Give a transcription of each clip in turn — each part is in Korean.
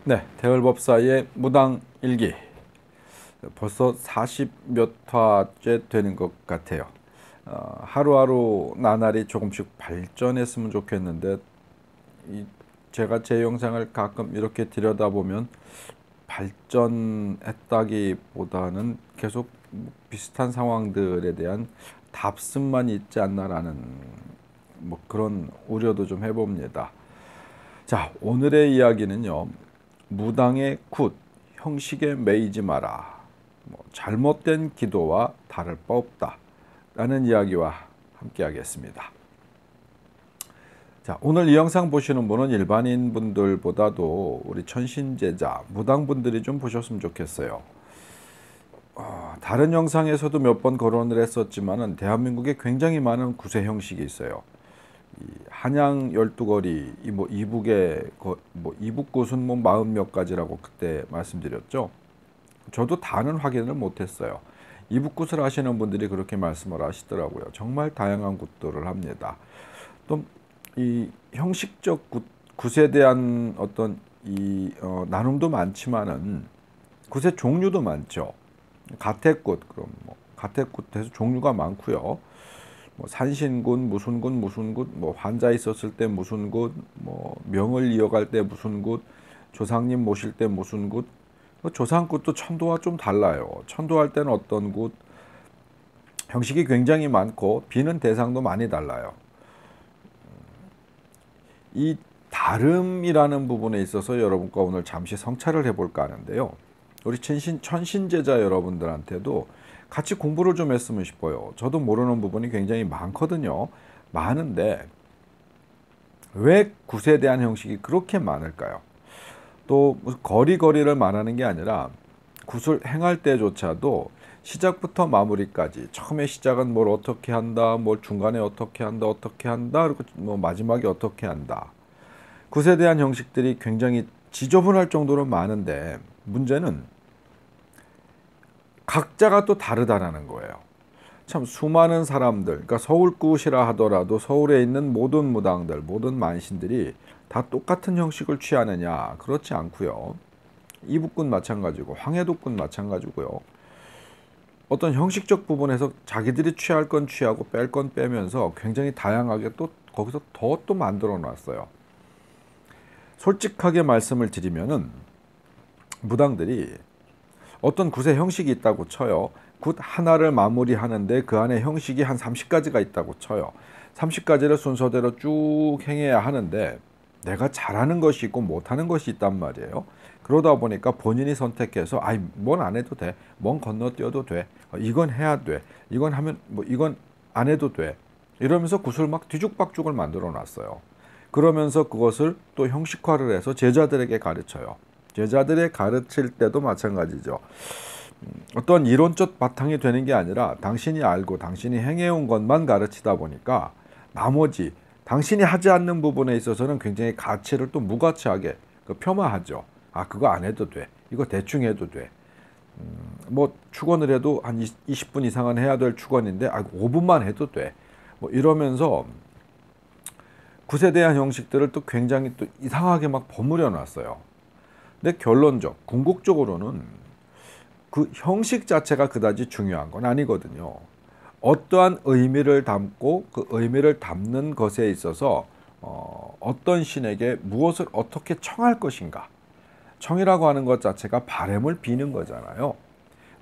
네, 대열법사의 무당 일기 벌써 40몇 화째 되는 것 같아요. 하루하루 나날이 조금씩 발전했으면 좋겠는데 제가 제 영상을 가끔 이렇게 들여다보면 발전했다기보다는 계속 비슷한 상황들에 대한 답습만 있지 않나라는 그런 우려도 좀 해봅니다. 자, 오늘의 이야기는요. 무당의 굿, 형식에 매이지 마라. 잘못된 기도와 다를 바 없다. 라는 이야기와 함께 하겠습니다. 자, 오늘 이 영상 보시는 분은 일반인 분들보다도 우리 천신제자, 무당분들이 좀 보셨으면 좋겠어요. 다른 영상에서도 몇 번 거론을 했었지만은 대한민국에 굉장히 많은 구세 형식이 있어요. 한양 12거리, 이북의 이북굿은 40몇 가지라고 그때 말씀드렸죠. 저도 다는 확인을 못했어요. 이북굿을 하시는 분들이 그렇게 말씀을 하시더라고요. 정말 다양한 굿들을 합니다. 또 이 형식적 굿에 대한 어떤 나눔도 많지만은 굿의 종류도 많죠. 가택굿, 그럼 가택굿에서 종류가 많고요. 산신굿, 무슨 굿, 환자 있었을 때 무슨 굿, 명을 이어갈 때 무슨 굿, 조상님 모실 때 무슨 굿. 조상굿도 천도와 좀 달라요. 천도할 때는 어떤 굿, 형식이 굉장히 많고 비는 대상도 많이 달라요. 이 다름이라는 부분에 있어서 여러분과 오늘 잠시 성찰을 해볼까 하는데요. 우리 천신제자 여러분들한테도 같이 공부를 좀 했으면 싶어요. 저도 모르는 부분이 굉장히 많거든요. 많은데 왜 굿에 대한 형식이 그렇게 많을까요? 또 거리를 말하는 게 아니라 굿을 행할 때조차도 시작부터 마무리까지 처음에 시작은 뭘 어떻게 한다, 뭘 중간에 어떻게 한다, 그리고 마지막에 어떻게 한다. 굿에 대한 형식들이 굉장히 지저분할 정도로 많은데 문제는 각자가 또 다르다라는 거예요. 참 수많은 사람들, 그러니까 서울굿이라 하더라도 서울에 있는 모든 무당들, 모든 만신들이 다 똑같은 형식을 취하느냐? 그렇지 않고요. 이북굿 마찬가지고 황해도굿 마찬가지고요. 어떤 형식적 부분에서 자기들이 취할 건 취하고 뺄 건 빼면서 굉장히 다양하게 또 거기서 더 만들어 놨어요. 솔직하게 말씀을 드리면은 무당들이 어떤 굿의 형식이 있다고 쳐요. 굿 하나를 마무리하는데 그 안에 형식이 한 30가지가 있다고 쳐요. 30가지를 순서대로 쭉 행해야 하는데 내가 잘하는 것이 있고 못하는 것이 있단 말이에요. 그러다 보니까 본인이 선택해서 뭔 안 해도 돼. 뭔 건너뛰어도 돼. 이건 해야 돼. 이건 하면 이건 안 해도 돼. 이러면서 굿을 막 뒤죽박죽을 만들어 놨어요. 그러면서 그것을 또 형식화를 해서 제자들에게 가르쳐요. 제자들의 가르칠 때도 마찬가지죠. 어떤 이론적 바탕이 되는 게 아니라 당신이 알고 당신이 행해온 것만 가르치다 보니까 나머지 당신이 하지 않는 부분에 있어서는 굉장히 가치를 또 무가치하게 폄하하죠. 그거 안 해도 돼. 이거 대충 해도 돼. 축원을 해도 한 20분 이상은 해야 될 축원인데 5분만 해도 돼. 이러면서 굿에 대한 형식들을 또 굉장히 또 이상하게 막 버무려 놨어요. 근데 궁극적으로는 그 형식 자체가 그다지 중요한 건 아니거든요. 어떠한 의미를 담고 그 의미를 담는 것에 있어서 어떤 신에게 무엇을 어떻게 청할 것인가. 청이라고 하는 것 자체가 바람을 비는 거잖아요.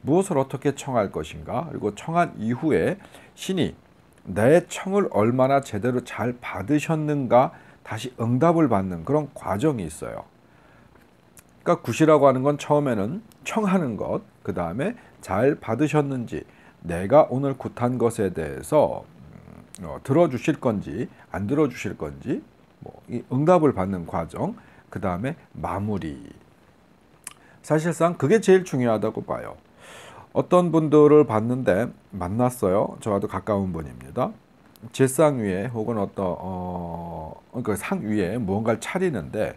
무엇을 어떻게 청할 것인가. 그리고 청한 이후에 신이 내 청을 얼마나 제대로 잘 받으셨는가 다시 응답을 받는 그런 과정이 있어요. 그러니까 굿이라고 하는 건 처음에는 청하는 것, 그 다음에 잘 받으셨는지, 내가 오늘 굿한 것에 대해서 들어주실 건지 안 들어주실 건지 이 응답을 받는 과정, 그 다음에 마무리. 사실상 그게 제일 중요하다고 봐요. 어떤 분들을 봤는데 만났어요. 저와도 가까운 분입니다. 제상 위에 혹은 그 상 위에 무언가를 차리는데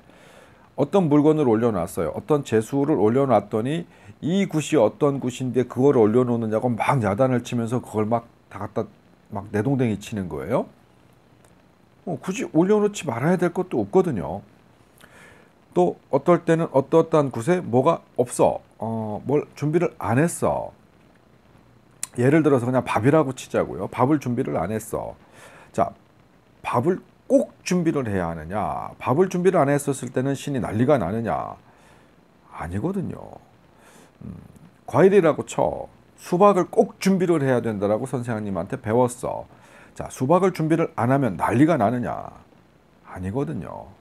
어떤 물건을 올려놨어요. 어떤 제수를 올려놨더니 이 굿이 어떤 굿인데 그걸 올려놓느냐고 막 야단을 치면서 그걸 막 다 갖다 막 내동댕이 치는 거예요. 굳이 올려놓지 말아야 될 것도 없거든요. 또 어떨 때는 어떠한 곳에 뭐가 없어. 뭘 준비를 안 했어. 예를 들어서 그냥 밥이라고 치자고요. 밥을 준비를 안 했어. 자, 밥을 꼭 준비를 해야 하느냐? 밥을 준비를 안 했었을 때는 신이 난리가 나느냐? 아니거든요. 과일이라고 쳐. 수박을 꼭 준비를 해야 된다라고 선생님한테 배웠어. 자, 수박을 준비를 안 하면 난리가 나느냐? 아니거든요.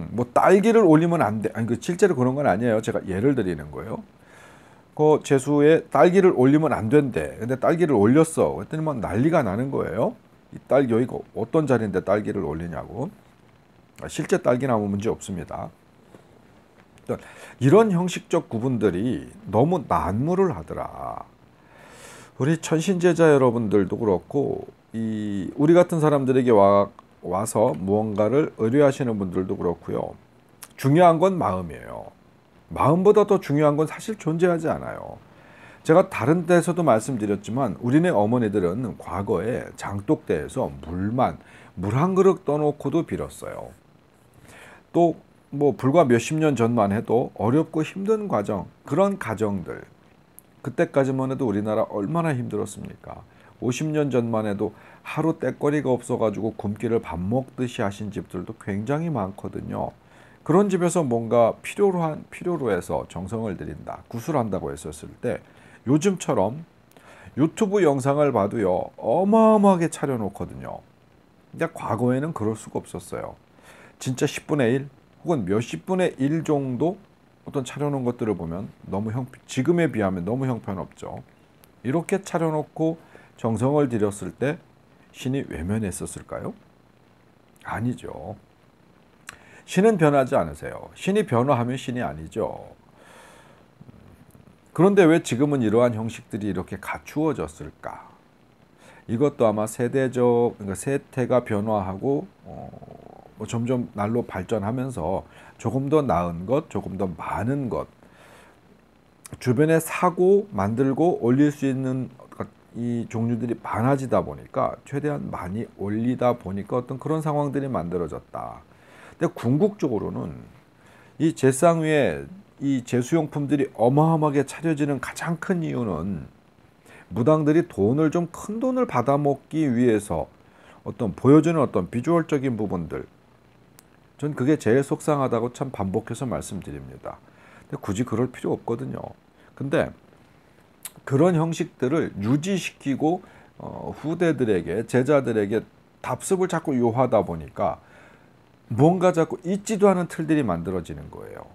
뭐 딸기를 올리면 안 돼. 아니, 실제로 그런 건 아니에요. 제가 예를 드리는 거예요. 그 제수에 딸기를 올리면 안 된대. 근데 딸기를 올렸어. 그랬더니 막 난리가 나는 거예요. 이 딸기 여기가 어떤 자리인데 딸기를 올리냐고. 실제 딸기 나무 문제 없습니다. 이런 형식적 구분들이 너무 난무를 하더라. 우리 천신제자 여러분들도 그렇고 우리 같은 사람들에게 와서 무언가를 의뢰하시는 분들도 그렇고요. 중요한 건 마음이에요. 마음보다 더 중요한 건 사실 존재하지 않아요. 제가 다른 데서도 말씀드렸지만 우리네 어머니들은 과거에 장독대에서 물 한 그릇 떠놓고도 빌었어요. 또 뭐 불과 몇십 년 전만 해도 어렵고 힘든 과정, 그런 가정들, 그때까지만 해도 우리나라 얼마나 힘들었습니까? 50년 전만 해도 하루 떼거리가 없어가지고 굶기를 밥 먹듯이 하신 집들도 굉장히 많거든요. 그런 집에서 뭔가 필요로 해서 정성을 들인다, 구술한다고 했었을 때 요즘처럼 유튜브 영상을 봐도요, 어마어마하게 차려놓거든요. 근데 과거에는 그럴 수가 없었어요. 진짜 10분의 1 혹은 몇십 분의 1 정도 어떤 차려놓은 것들을 보면 지금에 비하면 너무 형편없죠. 이렇게 차려놓고 정성을 들였을 때 신이 외면했었을까요? 아니죠. 신은 변하지 않으세요. 신이 변화하면 신이 아니죠. 그런데 왜 지금은 이러한 형식들이 이렇게 갖추어졌을까? 이것도 아마 그러니까 세태가 변화하고 뭐 점점 날로 발전하면서 조금 더 나은 것, 조금 더 많은 것, 주변에 사고 만들고 올릴 수 있는 이 종류들이 많아지다 보니까 최대한 많이 올리다 보니까 어떤 그런 상황들이 만들어졌다. 근데 궁극적으로는 이 제상 위에 이 제수용품들이 어마어마하게 차려지는 가장 큰 이유는 무당들이 큰 돈을 받아먹기 위해서 어떤 보여주는 어떤 비주얼적인 부분들, 전 그게 제일 속상하다고 참 반복해서 말씀드립니다. 근데 굳이 그럴 필요 없거든요. 근데 그런 형식들을 유지시키고 후대들에게, 제자들에게 답습을 자꾸 요하다 보니까 뭔가 자꾸 있지도 않은 틀들이 만들어지는 거예요.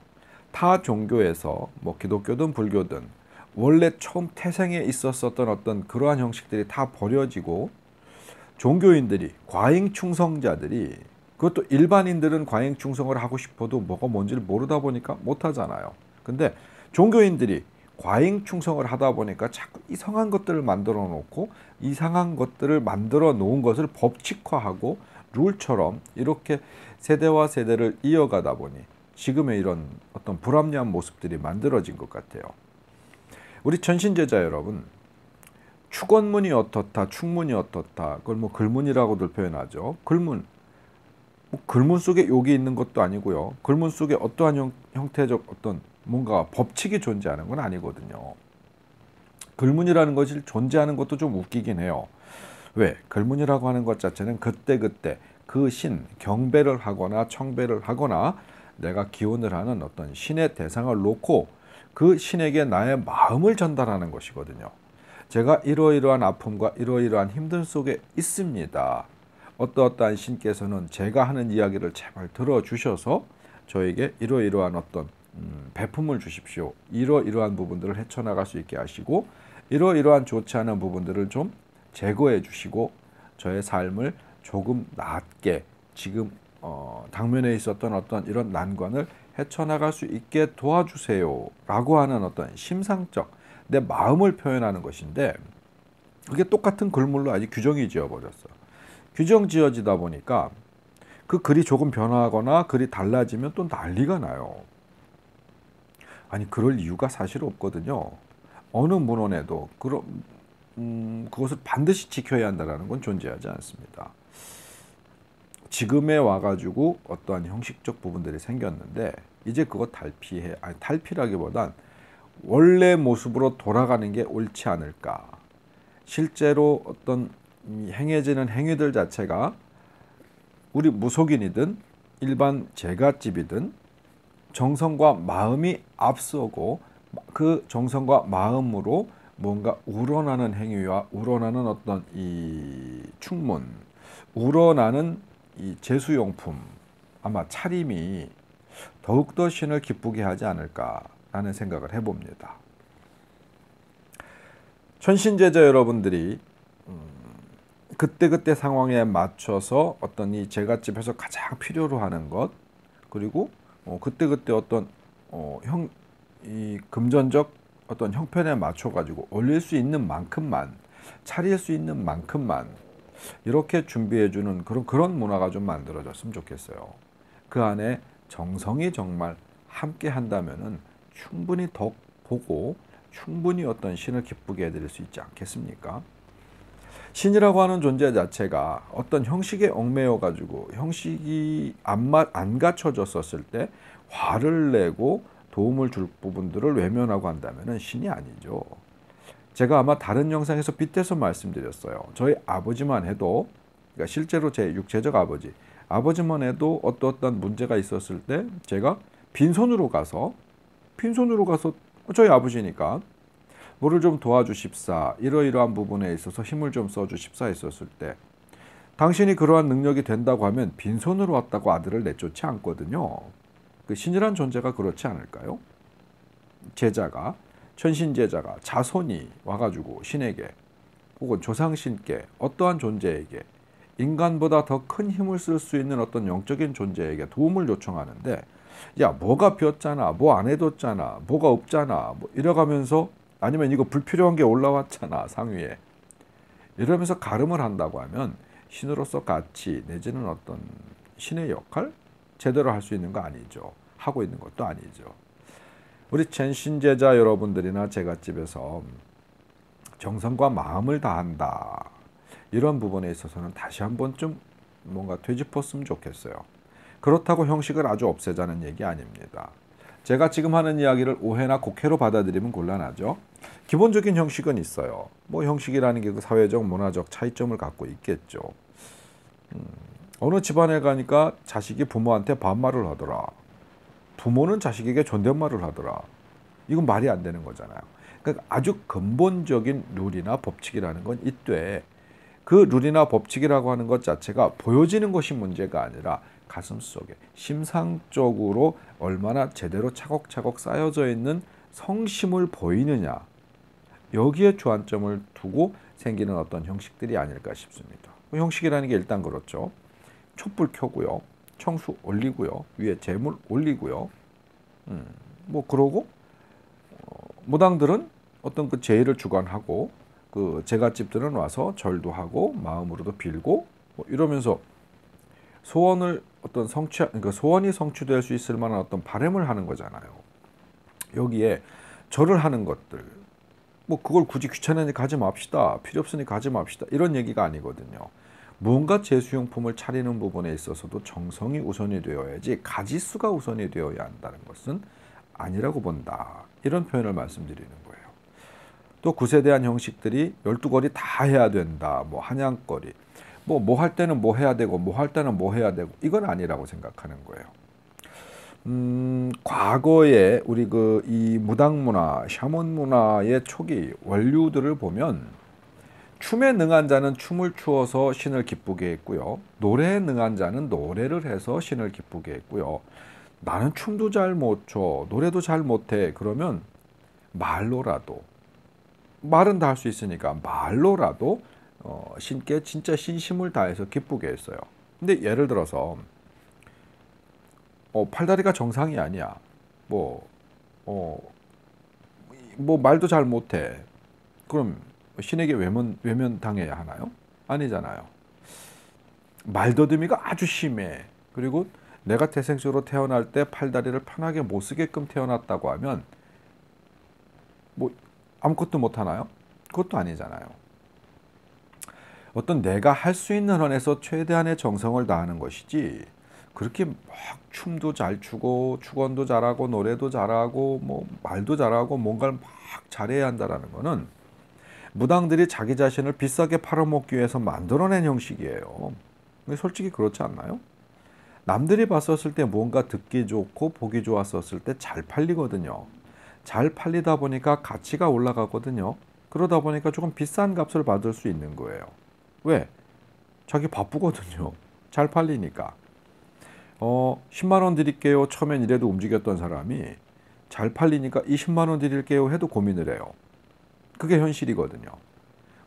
타 종교에서 뭐 기독교든 불교든 원래 처음 태생에 있었던 어떤 그러한 형식들이 다 버려지고 종교인들이, 과잉 충성자들이, 그것도 일반인들은 과잉 충성을 하고 싶어도 뭐가 뭔지를 모르다 보니까 못 하잖아요. 근데 종교인들이 과잉 충성을 하다 보니까 자꾸 이상한 것들을 만들어 놓고 이상한 것들을 만들어 놓은 것을 법칙화하고 룰처럼 이렇게 세대와 세대를 이어가다 보니 지금의 이런 어떤 불합리한 모습들이 만들어진 것 같아요. 우리 천신제자 여러분, 축원문이 어떻다, 축문이 어떻다, 그걸 뭐 글문이라고들 표현하죠. 글문 속에 욕이 있는 것도 아니고요. 글문 속에 어떠한 형태적 어떤 뭔가 법칙이 존재하는 건 아니거든요. 글문이라는 것이 존재하는 것도 좀 웃기긴 해요. 왜? 글문이라고 하는 것 자체는 그때그때 그 신, 경배를 하거나 청배를 하거나 내가 기원을 하는 어떤 신의 대상을 놓고 그 신에게 나의 마음을 전달하는 것이거든요. 제가 이러이러한 아픔과 이러이러한 힘든 속에 있습니다. 어떠한 신께서는 제가 하는 이야기를 제발 들어주셔서 저에게 이러이러한 어떤 배품을 주십시오. 이러이러한 부분들을 헤쳐나갈 수 있게 하시고 이러이러한 좋지 않은 부분들을 좀 제거해 주시고 저의 삶을 조금 낫게 지금 당면에 있었던 어떤 이런 난관을 헤쳐나갈 수 있게 도와주세요 라고 하는 어떤 심상적 내 마음을 표현하는 것인데 그게 똑같은 글물로 아주 규정이 지어버렸어. 규정 지어지다 보니까 그 글이 조금 변화하거나 글이 달라지면 또 난리가 나요. 아니 그럴 이유가 사실 없거든요. 어느 문헌에도 그것을 반드시 지켜야 한다는 건 존재하지 않습니다. 지금에 와가지고 어떠한 형식적 부분들이 생겼는데 이제 그거 탈피라기보단 원래 모습으로 돌아가는 게 옳지 않을까. 실제로 어떤 행해지는 행위들 자체가 우리 무속인이든 일반 제갓집이든 정성과 마음이 앞서고 그 정성과 마음으로 뭔가 우러나는 행위와 우러나는 어떤 이 충문, 우러나는 이 제수용품, 아마 차림이 더욱더 신을 기쁘게 하지 않을까라는 생각을 해봅니다. 천신제자 여러분들이 그때그때 상황에 맞춰서 어떤 이 제갓집에서 가장 필요로 하는 것, 그리고 그때그때 어떤 이 금전적 어떤 형편에 맞춰 가지고 올릴 수 있는 만큼만, 차릴 수 있는 만큼만 이렇게 준비해 주는 그런 문화가 좀 만들어졌으면 좋겠어요. 그 안에 정성이 정말 함께 한다면은 충분히 더 보고 충분히 어떤 신을 기쁘게 해드릴 수 있지 않겠습니까? 신이라고 하는 존재 자체가 어떤 형식에 얽매여 가지고 형식이 안 갖춰졌었을 때 화를 내고 도움을 줄 부분들을 외면하고 한다면 신이 아니죠. 제가 아마 다른 영상에서 빗대서 말씀드렸어요. 저희 아버지만 해도, 그러니까 실제로 제 육체적 아버지만 해도 어떠한 문제가 있었을 때 제가 빈손으로 가서 저희 아버지니까 뭐를 좀 도와주십사, 이러이러한 부분에 있어서 힘을 좀 써주십사 했었을 때 당신이 그러한 능력이 된다고 하면 빈손으로 왔다고 아들을 내쫓지 않거든요. 그 신이란 존재가 그렇지 않을까요? 제자가, 천신제자가 자손이 와가지고 신에게 혹은 조상신께 어떠한 존재에게 인간보다 더 큰 힘을 쓸 수 있는 어떤 영적인 존재에게 도움을 요청하는데, 야 뭐가 비었잖아, 뭐 안 해뒀잖아, 뭐가 없잖아, 뭐 이래가면서, 아니면 이거 불필요한 게 올라왔잖아 상위에, 이러면서 가름을 한다고 하면 신으로서 가치 내지는 어떤 신의 역할 제대로 할 수 있는 거 아니죠. 하고 있는 것도 아니죠. 우리 천신제자 여러분들이나 제갓집에서 정성과 마음을 다한다, 이런 부분에 있어서는 다시 한번 좀 뭔가 되짚었으면 좋겠어요. 그렇다고 형식을 아주 없애자는 얘기 아닙니다. 제가 지금 하는 이야기를 오해나 곡해로 받아들이면 곤란하죠. 기본적인 형식은 있어요. 뭐 형식이라는 게 그 사회적 문화적 차이점을 갖고 있겠죠. 어느 집안에 가니까 자식이 부모한테 반말을 하더라, 부모는 자식에게 존댓말을 하더라, 이건 말이 안 되는 거잖아요. 그러니까 아주 근본적인 룰이나 법칙이라는 건 있되, 그 룰이나 법칙이라고 하는 것 자체가 보여지는 것이 문제가 아니라 가슴속에 심상적으로 얼마나 제대로 차곡차곡 쌓여져 있는 성심을 보이느냐, 여기에 주안점을 두고 생기는 어떤 형식들이 아닐까 싶습니다. 형식이라는 게 일단 그렇죠. 촛불 켜고요, 청수 올리고요, 위에 재물 올리고요, 뭐 그러고 무당들은 어떤 그 제의를 주관하고, 그 제갓집들은 와서 절도 하고 마음으로도 빌고 뭐 이러면서 소원을 어떤 그러니까 소원이 성취될 수 있을 만한 어떤 바람을 하는 거잖아요. 여기에 절을 하는 것들, 뭐 그걸 굳이 귀찮으니 가지 맙시다, 필요 없으니 가지 맙시다, 이런 얘기가 아니거든요. 무언가 제수용품을 차리는 부분에 있어서도 정성이 우선이 되어야지 가지수가 우선이 되어야 한다는 것은 아니라고 본다, 이런 표현을 말씀드리는 거예요. 또 굿에 대한 형식들이 12거리 다 해야 된다, 뭐 한양거리, 뭐 할 때는 뭐 해야 되고 뭐 할 때는 뭐 해야 되고, 이건 아니라고 생각하는 거예요. 과거에 우리 이 무당 문화, 샤먼 문화의 초기 원류들을 보면 춤에 능한 자는 춤을 추어서 신을 기쁘게 했고요, 노래에 능한 자는 노래를 해서 신을 기쁘게 했고요. 나는 춤도 잘 못 춰, 노래도 잘 못해, 그러면 말로라도, 말은 다 할 수 있으니까 말로라도 신께 진짜 신심을 다해서 기쁘게 했어요. 근데 예를 들어서 팔다리가 정상이 아니야, 뭐 말도 잘 못해, 그럼 신에게 외면 당해야 하나요? 아니잖아요. 말더듬이가 아주 심해, 그리고 내가 태생적으로 태어날 때 팔다리를 편하게 못 쓰게끔 태어났다고 하면 뭐 아무것도 못 하나요? 그것도 아니잖아요. 어떤 내가 할 수 있는 선에서 최대한의 정성을 다하는 것이지, 그렇게 막 춤도 잘 추고 축원도 잘하고 노래도 잘하고 뭐 말도 잘하고 뭔가를 막 잘해야 한다라는 거는 무당들이 자기 자신을 비싸게 팔아먹기 위해서 만들어낸 형식이에요. 근데 솔직히 그렇지 않나요? 남들이 봤었을 때 뭔가 듣기 좋고 보기 좋았었을 때 잘 팔리거든요. 잘 팔리다 보니까 가치가 올라가거든요. 그러다 보니까 조금 비싼 값을 받을 수 있는 거예요. 왜? 자기 바쁘거든요. 잘 팔리니까. 10만 원 드릴게요. 처음엔 이래도 움직였던 사람이 잘 팔리니까 20만 원 드릴게요 해도 고민을 해요. 그게 현실이거든요.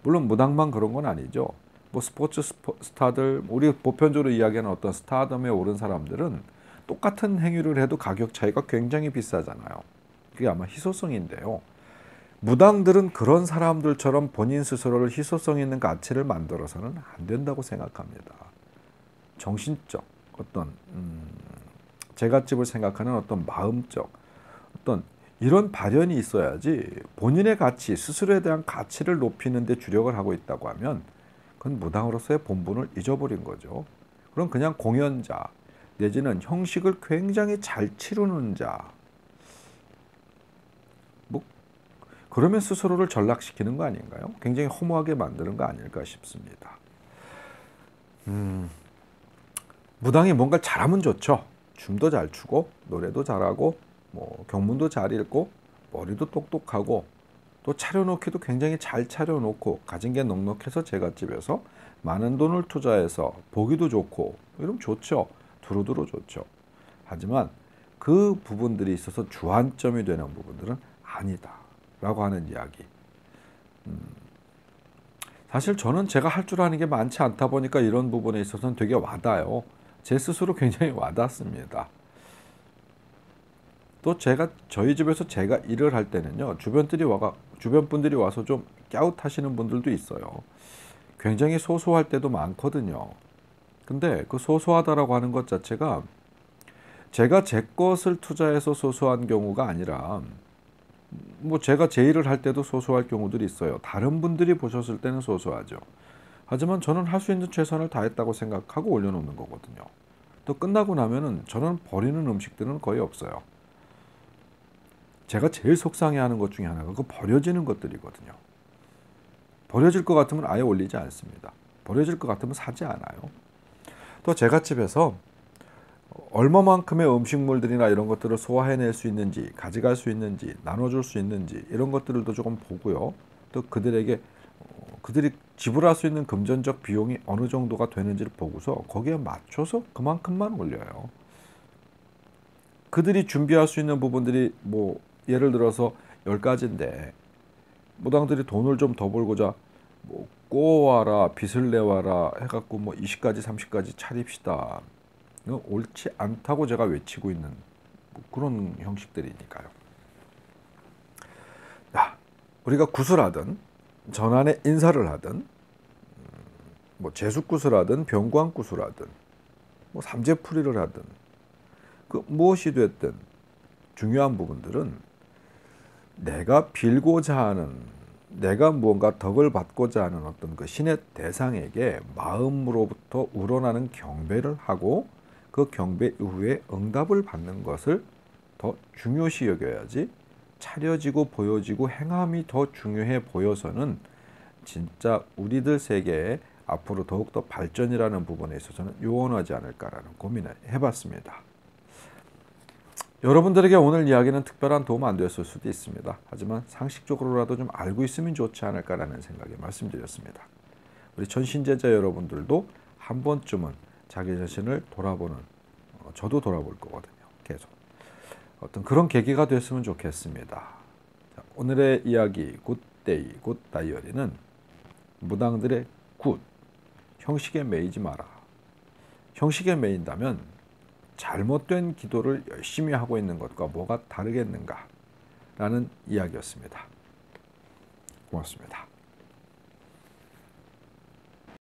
물론 무당만 그런 건 아니죠. 뭐 스포츠 스타들, 우리 보편적으로 이야기하는 어떤 스타덤에 오른 사람들은 똑같은 행위를 해도 가격 차이가 굉장히 비싸잖아요. 그게 아마 희소성인데요. 무당들은 그런 사람들처럼 본인 스스로를 희소성 있는 가치를 만들어서는 안 된다고 생각합니다. 정신적 어떤 제갓집을 생각하는 어떤 마음적 어떤 이런 발현이 있어야지, 본인의 가치, 스스로에 대한 가치를 높이는 데 주력을 하고 있다고 하면 그건 무당으로서의 본분을 잊어버린 거죠. 그럼 그냥 공연자 내지는 형식을 굉장히 잘 치르는 자, 뭐 그러면 스스로를 전락시키는 거 아닌가요? 굉장히 허무하게 만드는 거 아닐까 싶습니다. 무당이 뭔가 잘하면 좋죠. 춤도 잘 추고 노래도 잘하고 뭐 경문도 잘 읽고 머리도 똑똑하고 또 차려놓기도 굉장히 잘 차려놓고 가진 게 넉넉해서 제갓집에서 많은 돈을 투자해서 보기도 좋고 이러면 좋죠. 두루두루 좋죠. 하지만 그 부분들이 있어서 주안점이 되는 부분들은 아니다 라고 하는 이야기. 사실 저는 제가 할 줄 아는 게 많지 않다 보니까 이런 부분에 있어서는 되게 와닿아요. 제 스스로 굉장히 와닿습니다. 또 저희 집에서 제가 일을 할 때는요, 주변 분들이 와서 좀 갸웃하시는 분들도 있어요. 굉장히 소소할 때도 많거든요. 근데 그 소소하다라고 하는 것 자체가 제가 제 것을 투자해서 소소한 경우가 아니라, 뭐 제가 제 일을 할 때도 소소할 경우들이 있어요. 다른 분들이 보셨을 때는 소소하죠. 하지만 저는 할 수 있는 최선을 다했다고 생각하고 올려놓는 거거든요. 또 끝나고 나면은 저는 버리는 음식들은 거의 없어요. 제가 제일 속상해하는 것 중에 하나가 그 버려지는 것들이거든요. 버려질 것 같으면 아예 올리지 않습니다. 버려질 것 같으면 사지 않아요. 또 제갓집에서 얼마만큼의 음식물들이나 이런 것들을 소화해낼 수 있는지, 가져갈 수 있는지, 나눠줄 수 있는지 이런 것들도 조금 보고요. 또 그들이 지불할 수 있는 금전적 비용이 어느 정도가 되는지를 보고서 거기에 맞춰서 그만큼만 올려요. 그들이 준비할 수 있는 부분들이 뭐 예를 들어서 10가지인데 무당들이 돈을 좀 더 벌고자 뭐 꼬와라 빚을 내와라 해갖고 뭐 20가지 30가지 차립시다. 이거 옳지 않다고 제가 외치고 있는 뭐 그런 형식들이니까요. 야, 우리가 구슬하든 전환에 인사를 하든 뭐 제숫구슬 하든 병광구슬 하든 뭐 삼재풀이를 하든 그 무엇이 됐든 중요한 부분들은 내가 빌고자 하는, 내가 무언가 덕을 받고자 하는 어떤 그 신의 대상에게 마음으로부터 우러나는 경배를 하고 그 경배 이후에 응답을 받는 것을 더 중요시 여겨야지, 차려지고 보여지고 행함이 더 중요해 보여서는 진짜 우리들 세계에 앞으로 더욱더 발전이라는 부분에 있어서는 요원하지 않을까라는 고민을 해봤습니다. 여러분들에게 오늘 이야기는 특별한 도움 안 됐을 수도 있습니다. 하지만 상식적으로라도 좀 알고 있으면 좋지 않을까라는 생각에 말씀드렸습니다. 우리 전신제자 여러분들도 한 번쯤은 자기 자신을 돌아보는, 저도 돌아볼 거거든요. 계속 어떤 그런 계기가 됐으면 좋겠습니다. 자, 오늘의 이야기 굿데이 굿다이어리는 무당들의 굿, 형식에 매이지 마라. 형식에 매인다면 잘못된 기도를 열심히 하고 있는 것과 뭐가 다르겠는가 라는 이야기였습니다. 고맙습니다.